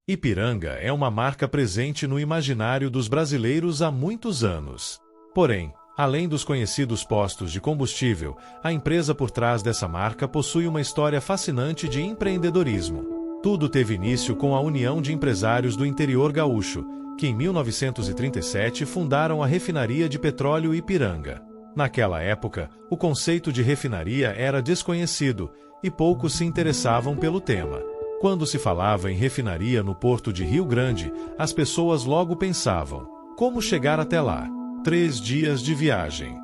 Ipiranga é uma marca presente no imaginário dos brasileiros há muitos anos. Porém, além dos conhecidos postos de combustível, a empresa por trás dessa marca possui uma história fascinante de empreendedorismo. Tudo teve início com a união de empresários do interior gaúcho, que em 1937 fundaram a refinaria de petróleo Ipiranga. Naquela época, o conceito de refinaria era desconhecido e poucos se interessavam pelo tema. Quando se falava em refinaria no porto de Rio Grande, as pessoas logo pensavam: como chegar até lá? 3 dias de viagem.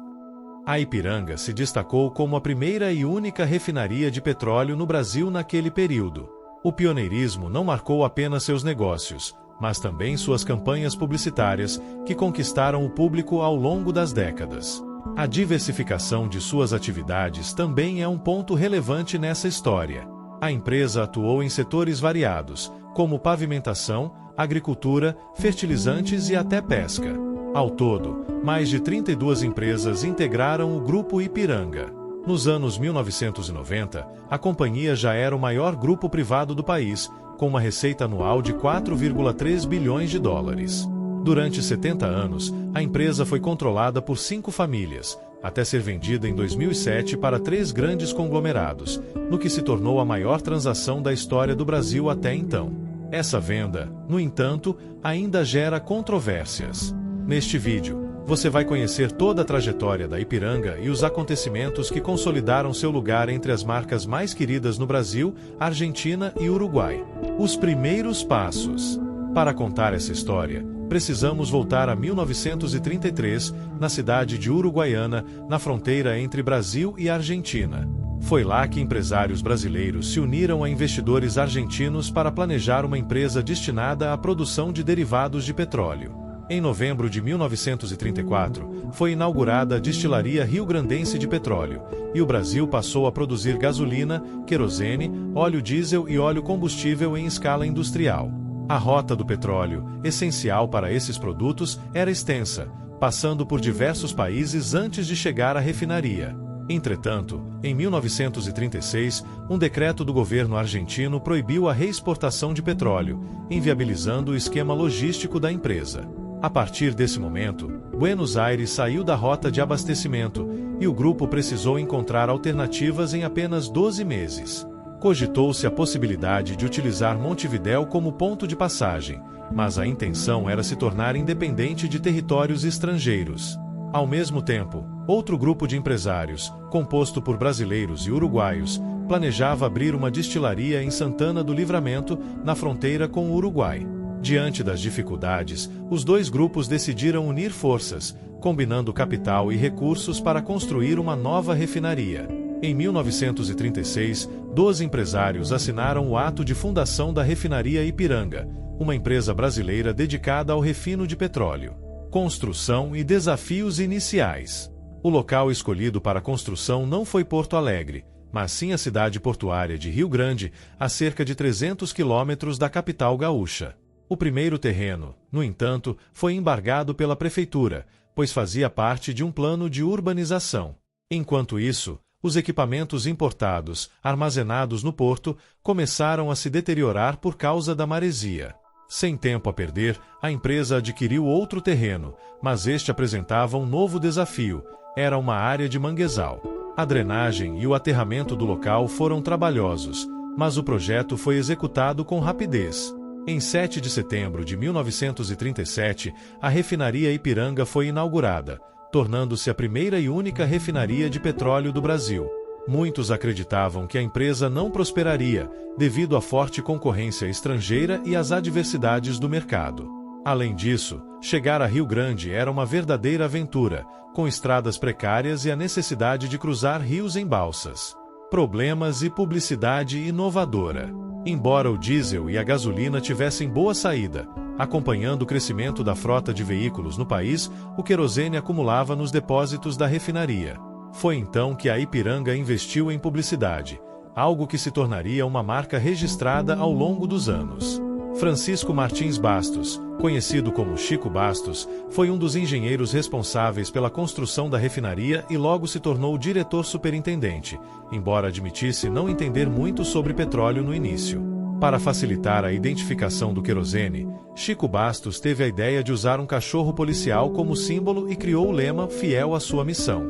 A Ipiranga se destacou como a primeira e única refinaria de petróleo no Brasil naquele período. O pioneirismo não marcou apenas seus negócios, mas também suas campanhas publicitárias, que conquistaram o público ao longo das décadas. A diversificação de suas atividades também é um ponto relevante nessa história. A empresa atuou em setores variados, como pavimentação, agricultura, fertilizantes e até pesca. Ao todo, mais de 32 empresas integraram o Grupo Ipiranga. Nos anos 1990, a companhia já era o maior grupo privado do país, com uma receita anual de 4,3 bilhões de dólares. Durante 70 anos, a empresa foi controlada por 5 famílias, até ser vendida em 2007 para 3 grandes conglomerados, no que se tornou a maior transação da história do Brasil até então. Essa venda, no entanto, ainda gera controvérsias. Neste vídeo, você vai conhecer toda a trajetória da Ipiranga e os acontecimentos que consolidaram seu lugar entre as marcas mais queridas no Brasil, Argentina e Uruguai. Os primeiros passos. Para contar essa história, precisamos voltar a 1933, na cidade de Uruguaiana, na fronteira entre Brasil e Argentina. Foi lá que empresários brasileiros se uniram a investidores argentinos para planejar uma empresa destinada à produção de derivados de petróleo. Em novembro de 1934, foi inaugurada a Destilaria Rio-Grandense de Petróleo, e o Brasil passou a produzir gasolina, querosene, óleo diesel e óleo combustível em escala industrial. A rota do petróleo, essencial para esses produtos, era extensa, passando por diversos países antes de chegar à refinaria. Entretanto, em 1936, um decreto do governo argentino proibiu a reexportação de petróleo, inviabilizando o esquema logístico da empresa. A partir desse momento, Buenos Aires saiu da rota de abastecimento e o grupo precisou encontrar alternativas em apenas 12 meses. Cogitou-se a possibilidade de utilizar Montevidéu como ponto de passagem, mas a intenção era se tornar independente de territórios estrangeiros. Ao mesmo tempo, outro grupo de empresários, composto por brasileiros e uruguaios, planejava abrir uma destilaria em Santana do Livramento, na fronteira com o Uruguai. Diante das dificuldades, os dois grupos decidiram unir forças, combinando capital e recursos para construir uma nova refinaria. Em 1936, 12 empresários assinaram o ato de fundação da Refinaria Ipiranga, uma empresa brasileira dedicada ao refino de petróleo. Construção e desafios iniciais. O local escolhido para a construção não foi Porto Alegre, mas sim a cidade portuária de Rio Grande, a cerca de 300 quilômetros da capital gaúcha. O primeiro terreno, no entanto, foi embargado pela prefeitura, pois fazia parte de um plano de urbanização. Enquanto isso, os equipamentos importados, armazenados no porto, começaram a se deteriorar por causa da maresia. Sem tempo a perder, a empresa adquiriu outro terreno, mas este apresentava um novo desafio: era uma área de manguezal. A drenagem e o aterramento do local foram trabalhosos, mas o projeto foi executado com rapidez. Em 7 de setembro de 1937, a refinaria Ipiranga foi inaugurada, tornando-se a primeira e única refinaria de petróleo do Brasil. Muitos acreditavam que a empresa não prosperaria, devido à forte concorrência estrangeira e às adversidades do mercado. Além disso, chegar a Rio Grande era uma verdadeira aventura, com estradas precárias e a necessidade de cruzar rios em balsas. Problemas e publicidade inovadora. Embora o diesel e a gasolina tivessem boa saída, acompanhando o crescimento da frota de veículos no país, o querosene acumulava nos depósitos da refinaria. Foi então que a Ipiranga investiu em publicidade, algo que se tornaria uma marca registrada ao longo dos anos. Francisco Martins Bastos, conhecido como Chico Bastos, foi um dos engenheiros responsáveis pela construção da refinaria e logo se tornou diretor superintendente, embora admitisse não entender muito sobre petróleo no início. Para facilitar a identificação do querosene, Chico Bastos teve a ideia de usar um cachorro policial como símbolo e criou o lema fiel à sua missão.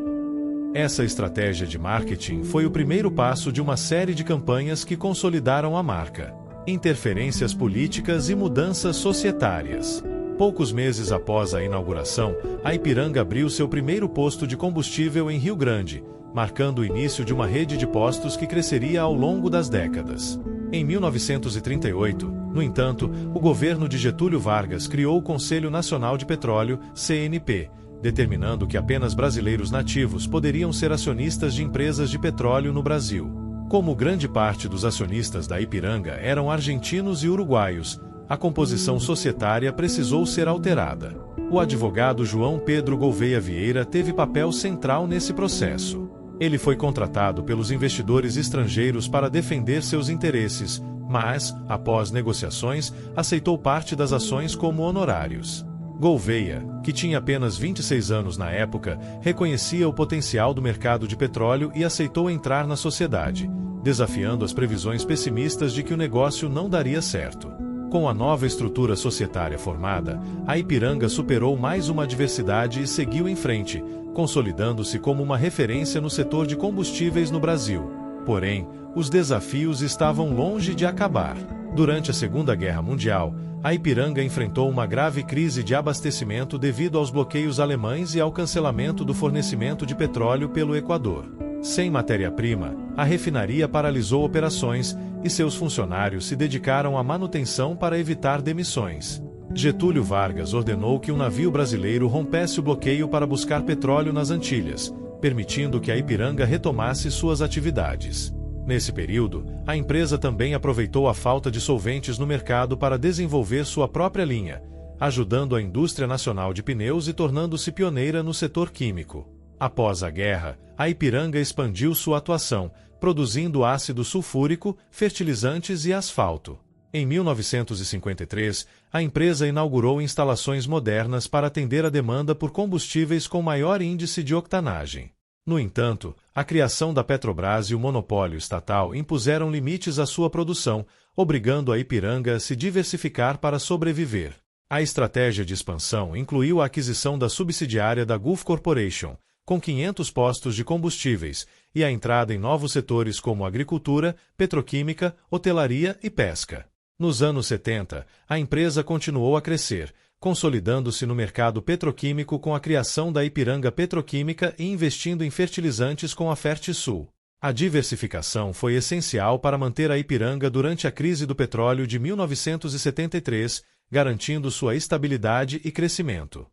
Essa estratégia de marketing foi o primeiro passo de uma série de campanhas que consolidaram a marca. Interferências políticas e mudanças societárias. Poucos meses após a inauguração, a Ipiranga abriu seu primeiro posto de combustível em Rio Grande, marcando o início de uma rede de postos que cresceria ao longo das décadas. Em 1938, no entanto, o governo de Getúlio Vargas criou o Conselho Nacional de Petróleo, CNP, determinando que apenas brasileiros nativos poderiam ser acionistas de empresas de petróleo no Brasil. Como grande parte dos acionistas da Ipiranga eram argentinos e uruguaios, a composição societária precisou ser alterada. O advogado João Pedro Gouveia Vieira teve papel central nesse processo. Ele foi contratado pelos investidores estrangeiros para defender seus interesses, mas, após negociações, aceitou parte das ações como honorários. Gouveia, que tinha apenas 26 anos na época, reconhecia o potencial do mercado de petróleo e aceitou entrar na sociedade, desafiando as previsões pessimistas de que o negócio não daria certo. Com a nova estrutura societária formada, a Ipiranga superou mais uma adversidade e seguiu em frente, consolidando-se como uma referência no setor de combustíveis no Brasil. Porém, os desafios estavam longe de acabar. Durante a Segunda Guerra Mundial, a Ipiranga enfrentou uma grave crise de abastecimento devido aos bloqueios alemães e ao cancelamento do fornecimento de petróleo pelo Equador. Sem matéria-prima, a refinaria paralisou operações e seus funcionários se dedicaram à manutenção para evitar demissões. Getúlio Vargas ordenou que um navio brasileiro rompesse o bloqueio para buscar petróleo nas Antilhas, permitindo que a Ipiranga retomasse suas atividades. Nesse período, a empresa também aproveitou a falta de solventes no mercado para desenvolver sua própria linha, ajudando a indústria nacional de pneus e tornando-se pioneira no setor químico. Após a guerra, a Ipiranga expandiu sua atuação, produzindo ácido sulfúrico, fertilizantes e asfalto. Em 1953, a empresa inaugurou instalações modernas para atender a demanda por combustíveis com maior índice de octanagem. No entanto, a criação da Petrobras e o monopólio estatal impuseram limites à sua produção, obrigando a Ipiranga a se diversificar para sobreviver. A estratégia de expansão incluiu a aquisição da subsidiária da Gulf Corporation, com 500 postos de combustíveis, e a entrada em novos setores como agricultura, petroquímica, hotelaria e pesca. Nos anos 70, a empresa continuou a crescer, consolidando-se no mercado petroquímico com a criação da Ipiranga Petroquímica e investindo em fertilizantes com a Fertisul. A diversificação foi essencial para manter a Ipiranga durante a crise do petróleo de 1973, garantindo sua estabilidade e crescimento.